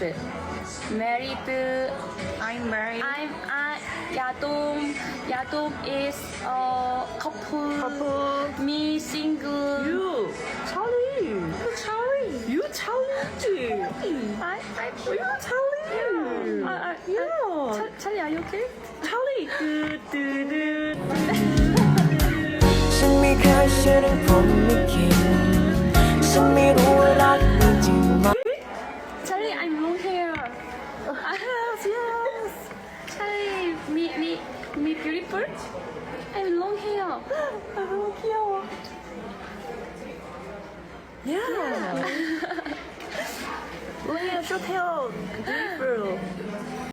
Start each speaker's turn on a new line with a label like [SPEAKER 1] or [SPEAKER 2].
[SPEAKER 1] Married.
[SPEAKER 2] I'm married.
[SPEAKER 1] Yadom is couple. Me single.
[SPEAKER 2] You, Charlie. You Charlie. You Charlie. Yeah.
[SPEAKER 1] Charlie, are you okay?
[SPEAKER 2] Charlie.
[SPEAKER 3] ฉันไม่เคยเชื่อเรื่องผมไม่คิดฉันไม่รู้ว่ารักมีจริงไหม
[SPEAKER 1] Charlie, I'm long hair.
[SPEAKER 2] Yes.
[SPEAKER 1] Charlie, me beautiful. I'm long hair.
[SPEAKER 2] 귀여워. Yeah. Long hair, short hair, beautiful.